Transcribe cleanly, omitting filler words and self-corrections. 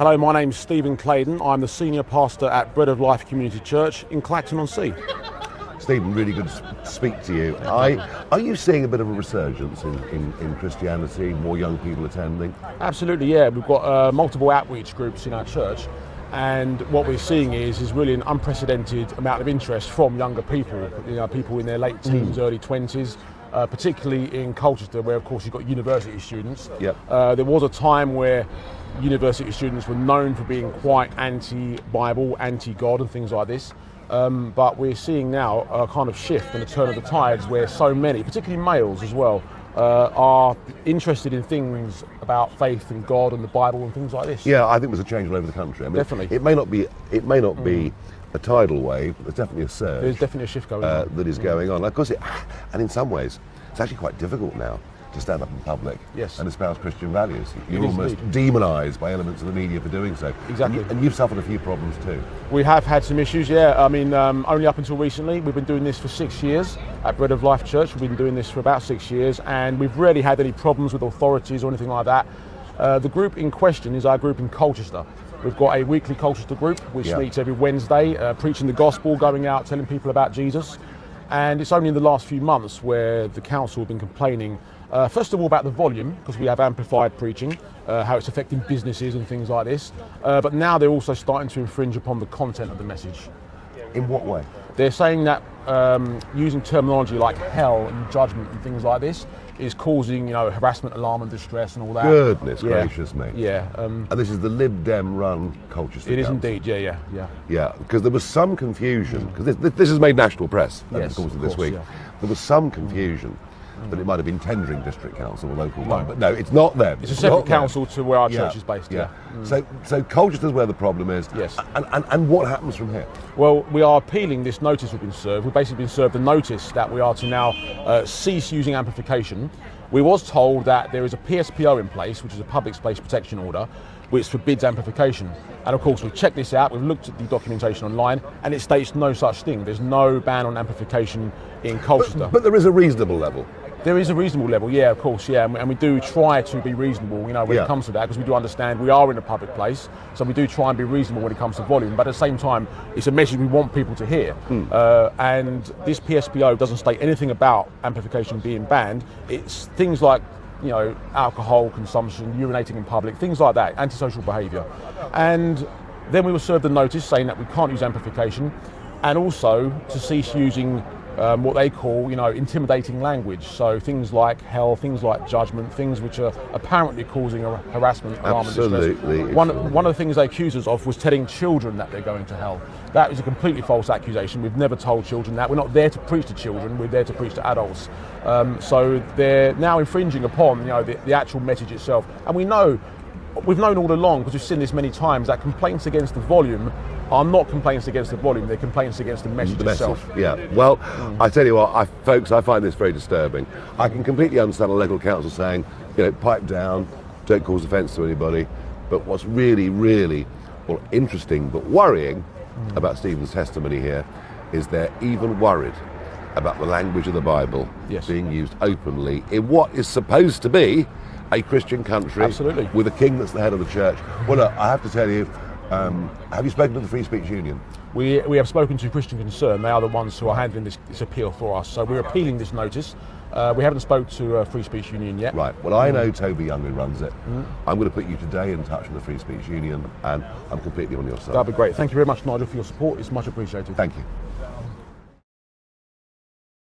Hello, my name's Stephen Clayden. I'm the senior pastor at Bread of Life Community Church in Clacton on Sea. Stephen, really good to speak to you. Are you seeing a bit of a resurgence in Christianity, more young people attending? Absolutely, yeah. We've got multiple outreach groups in our church, and what we're seeing is really an unprecedented amount of interest from younger people, people in their late teens, early 20s, particularly in Colchester, where of course you've got university students. Yep. There was a time where university students were known for being quite anti-Bible, anti-God and things like this. But we're seeing now a kind of shift and a turn of the tides where so many, particularly males as well, are interested in things about faith and God and the Bible and things like this. Yeah, I think there's a change all over the country. I mean, definitely. It may not be a tidal wave, but there's definitely a surge. There's definitely a shift going on. That is going on. Of course, and in some ways, it's actually quite difficult now to stand up in public and espouse Christian values. You're almost demonised by elements of the media for doing so. Exactly. And you've suffered a few problems too. We have had some issues, yeah. I mean, only up until recently. We've been doing this for 6 years at Bread of Life Church. We've been doing this for about 6 years, and we've rarely had any problems with authorities or anything like that. The group in question is our group in Colchester. We've got a weekly Colchester group which meets every Wednesday, preaching the gospel, going out, telling people about Jesus. And it's only in the last few months where the council have been complaining, first of all, about the volume, because we have amplified preaching, how it's affecting businesses and things like this. But now they're also starting to infringe upon the content of the message. In what way? They're saying that using terminology like hell and judgment and things like this is causing, harassment, alarm and distress and all that. Goodness gracious me. Yeah. And this is the Lib Dem run Colchester. It is Council. indeed, yeah. Yeah, because there was some confusion, because this has made national press over the course of this week. Yeah. There was some confusion that it might have been Tendring District Council or local one, but no, it's not them. It's a separate council to where our church is based. Yeah. So Colchester's where the problem is. Yes. And what happens from here? Well, we are appealing this notice we've been served. We've basically been served a notice that we are to now cease using amplification. We was told that there is a PSPO in place, which is a public space protection order, which forbids amplification. And of course, we've checked this out, we've looked at the documentation online, and it states no such thing. There's no ban on amplification in Colchester. But there is a reasonable level. There is a reasonable level, yeah, of course, yeah, and we do try to be reasonable, when it comes to that, because we do understand we are in a public place, so we do try and be reasonable when it comes to volume, but at the same time, it's a message we want people to hear. And this PSPO doesn't state anything about amplification being banned. It's things like, alcohol consumption, urinating in public, things like that, antisocial behaviour. And then we were served a notice saying that we can't use amplification, and also to cease using what they call, intimidating language. So things like hell, things like judgment, things which are apparently causing a harassment, alarm and distress. One of the things they accused us of was telling children that they're going to hell. That is a completely false accusation. We've never told children that. We're not there to preach to children, we're there to preach to adults. So they're now infringing upon, the actual message itself. And we've known all along, because we've seen this many times, that complaints against the volume are not complaints against the volume, they're complaints against the message itself. Yeah, well, I tell you what, folks, I find this very disturbing. I can completely understand a local council saying, pipe down, don't cause offence to anybody. But what's really, really, interesting but worrying about Stephen's testimony here is they're even worried about the language of the Bible being used openly in what is supposed to be a Christian country. Absolutely. With a king that's the head of the church. Well, look, I have to tell you, have you spoken to the Free Speech Union? We have spoken to Christian Concern. They are the ones who are handling this appeal for us. So we're appealing this notice. We haven't spoke to Free Speech Union yet. Right. Well, I know Toby Young, who runs it. I'm going to put you today in touch with the Free Speech Union, and I'm completely on your side. That'd be great. Thank you very much, Nigel, for your support. It's much appreciated. Thank you.